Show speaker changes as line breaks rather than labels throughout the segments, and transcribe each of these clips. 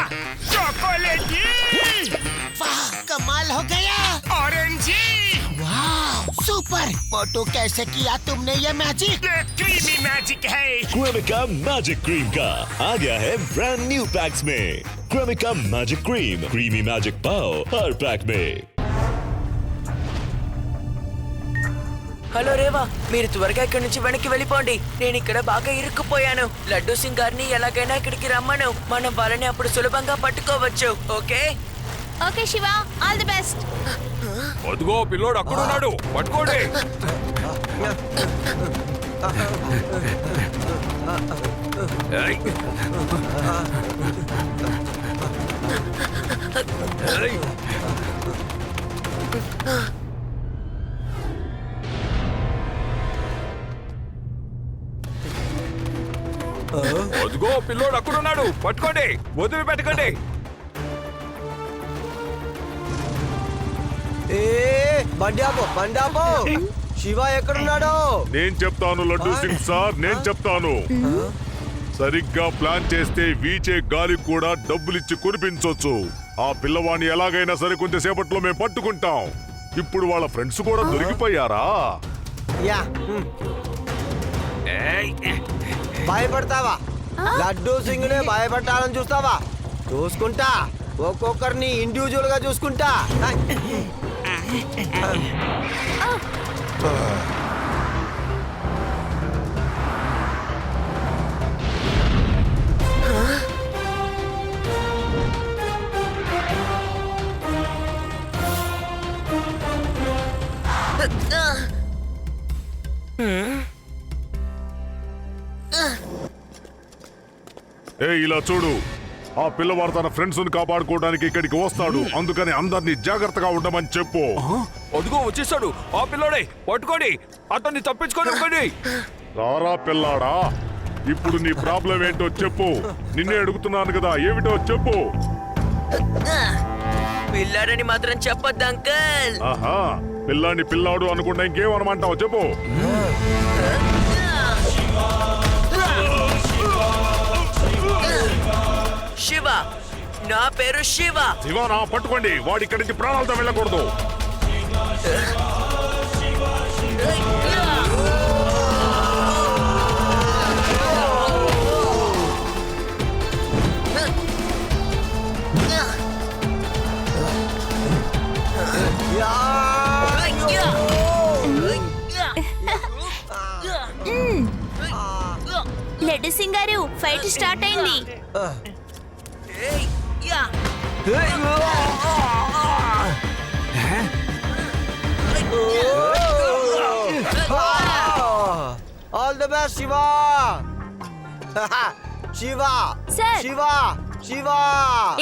चॉकलेटी,
वाह कमाल हो गया।
ऑरेंजी,
वाह सुपर। मोटू कैसे किया तुमने ये मैजिक?
ये क्रीमी मैजिक है।
क्रेमिका मैजिक क्रीम का आ गया है ब्रांड न्यू पैक्स में। Cremica magic cream, creamy magic पाओ हर पैक में।
హలో రేవా, మీరు త్వరగా ఇక్కడి నుంచి వెనక్కి వెళ్ళిపోండి. నేను ఇక్కడ బాగా ఇరుక్కుపోయాను. లడ్డు సింగ్ గారిని ఎలాగైనా ఇక్కడికి రమ్మను. మనం వాళ్ళని అప్పుడు సులభంగా పట్టుకోవచ్చు. Okay
okay Shiva, all the best.
అదిగో పిల్లోడు అక్కడ ఉన్నాడు, పట్టుకోండి. ఏయ్. ఏయ్. అదిగో పిల్లోడు అక్కడ ఉన్నాడు, పట్టుకోండి, వదిలి పెట్టకండి.
బండాపో శివ ఎక్కడున్నాడు?
నేను చెప్తాను లడ్డు సింగ్ సార్, నేను చెప్తాను. సరిగ్గా ప్లాన్ చేస్తే వీచే గాలికి కూడా డబ్బులిచ్చి కురిపించొచ్చు. ఆ పిల్లవాడిని ఎలాగైనా సరే కొంచెంసేపట్లో మేము పట్టుకుంటాం. ఇప్పుడు వాళ్ళ ఫ్రెండ్స్ కూడా దొరికిపోయారా?
యా భయపడతావా? లడ్డు సింగ్ నే భయపట్టాలని చూస్తావా? చూసుకుంటా, ఒక్కొక్కరిని ఇండివిజువల్ గా చూసుకుంటా.
ఇలా చూడు, ఆ పిల్లవాడు తన ఫ్రెండ్స్ ని కాపాడుకోవడానికి ఇక్కడికి వస్తాడు. అందుకని అందరినీ జాగ్రత్తగా ఉండమని చెప్పు.
అదిగో వచ్చేసాడు ఆ పిల్లోడే, పట్టుకోండి, అతన్ని తప్పించుకోండి.
రారా పిల్లాడా, ఇప్పుడు నీ ప్రాబ్లం ఏంటో చెప్పు. నిన్నే అడుగుతున్నాను కదా, ఏమిటో చెప్పు.
పిల్లాడని మాత్రం చెప్పొద్దు అంకల్.
ఆహా, పిల్లాడిని పిల్లాడు అనుకుంటా ఇంకేమనమంటావు చెప్పు.
శివ, నా పేరు శివ.
శివానా, పట్టుకోండి, వాడి ఇక్కడి నుంచి ప్రాణాలతో వెళ్ళకూడదు.
లడ్డు సింగ్ గారు, ఫైట్ స్టార్ట్ అయింది.
All the best Shiva. Shiva
sir.
Shiva Shiva.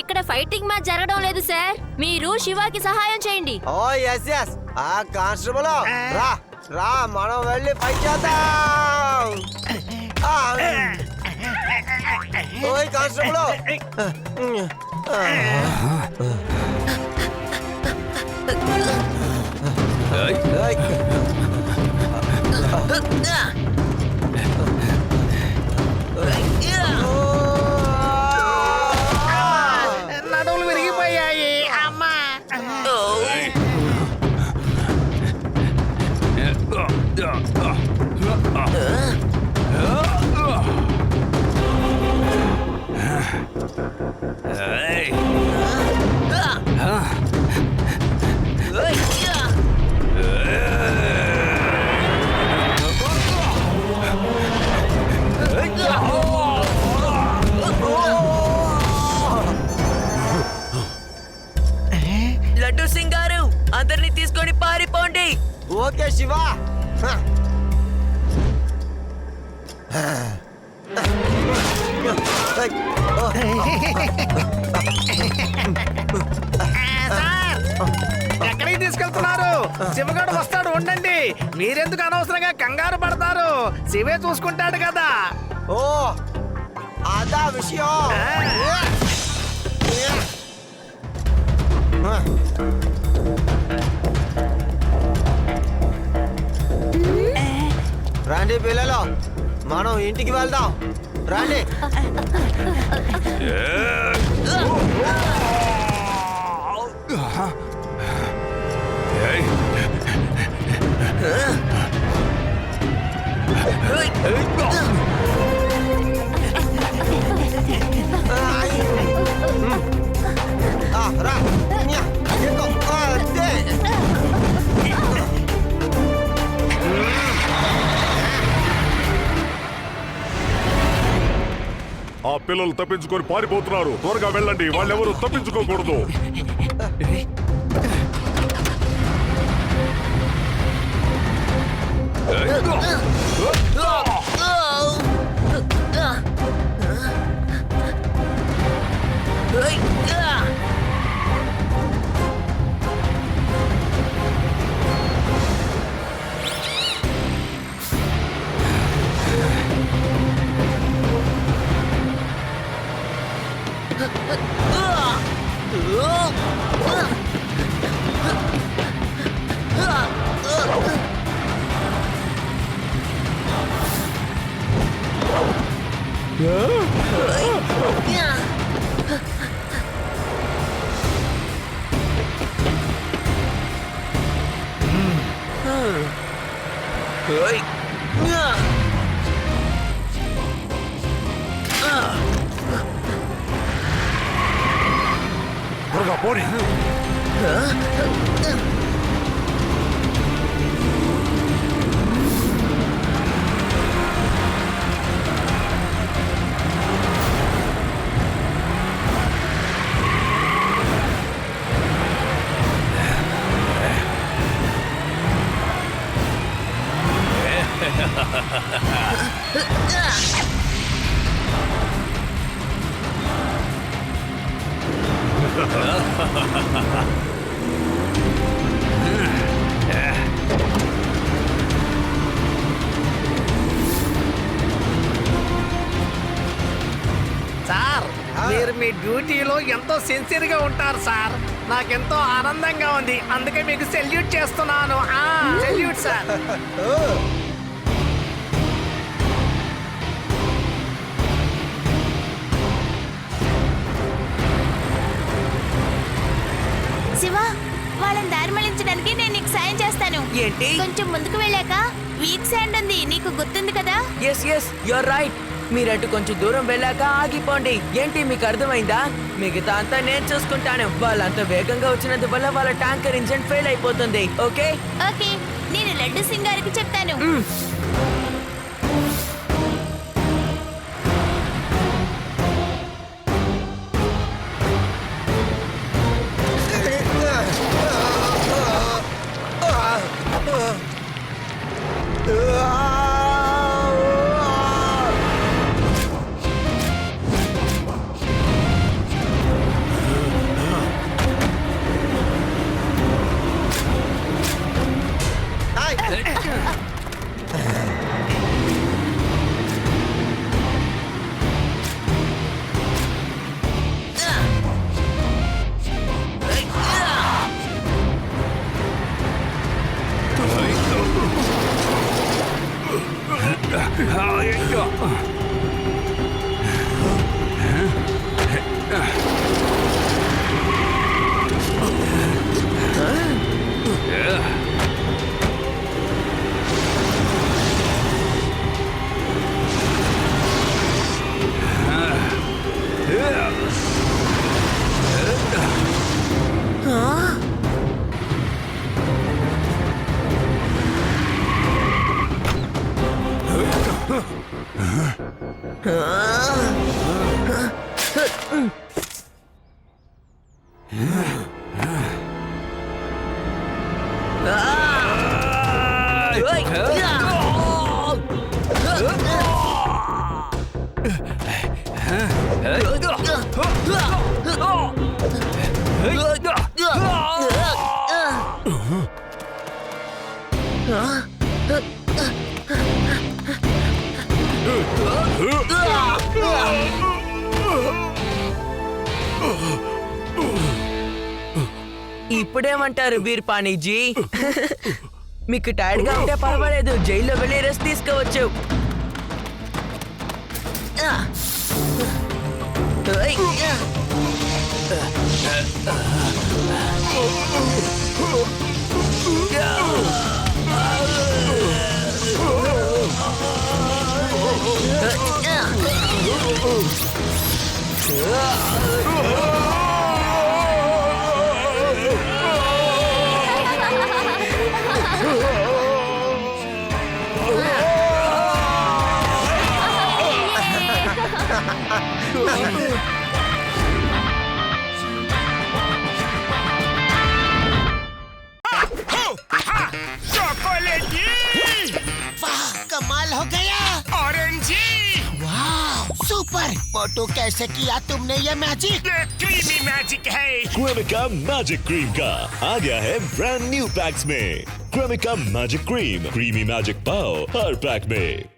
ఇక్కడ ఫైటింగ్ మ్యాచ్ జరగడం లేదు సార్, మీరు శివాకి సహాయం చేయండి.
ఓ ఎస్ ఎస్. ఆ కానిస్టేబుల్ రా రా, మనం వెళ్ళి ఫైట్ చేద్దాం. ఓయ్ కానిస్టేబుల్.
నడువులు విరిగిపోయాయి అమ్మా.
లడ్డు సింగ్ గారు, అందరినీ తీసుకొని పారిపోండి.
ఓకే శివ.
సార్, ఎక్కడికి తీసుకెళ్తున్నారు? శివగాడు వస్తాడు, ఉండండి. మీరెందుకు అనవసరంగా కంగారు పడతారు? శివే చూసుకుంటాడు కదా.
ఓ అదా విషయం. రండి పిల్లలు, మనం ఇంటికి వెళ్దాం. రండి.
పిల్లలు తప్పించుకొని పారిపోతున్నారు. త్వరగా వెళ్ళండి, వాళ్ళెవరూ తప్పించుకోకూడదు. త్వరగా పోనీ.
సార్, మీరు మీ డ్యూటీలో ఎంతో సిన్సియర్ గా ఉంటారు సార్. నాకెంతో ఆనందంగా ఉంది, అందుకే మీకు సెల్యూట్ చేస్తున్నాను. Salute sir.
శివ, వాళ్ళని దారి మళ్లించడానికి నేను నీకు సాయం చేస్తాను.
ఏంటి?
కొంచెం ముందుకు వెళ్ళాక వీక్ శాండ్ ఉంది, నీకు గుర్తుంది కదా?
Yes yes, your right. మీరటు కొంచెం దూరం వెళ్ళాక ఆగిపోండి. ఏంటి, మీకు అర్థమైందా? మిగతా అంతా నేను చూసుకుంటాను. వాళ్ళంత వేగంగా వచ్చినందువల్ల వాళ్ళ ట్యాంకర్ ఇంజన్ ఫెయిల్ అయిపోతుంది. ఓకే
ఓకే, నేను లడ్డు సింగ్ గారికి చెప్తాను.
ఇప్పుడేమంటారు వీర్పాణిజీ? మీకు టైర్డ్ గా ఉంటే పర్వాలేదు, జైల్లో వెళ్ళి రెస్ట్ తీసుకోవచ్చు.
वाह कमाल हो गया
ऑरेंजी
वाह सुपर मोटू कैसे किया तुमने ये मैजिक
ये क्रीमी मैजिक है।
क्रेमिका मैजिक क्रीम का आ गया है ब्रांड न्यू पैक्स में। Cremica magic cream, creamy magic पाओ हर पैक में।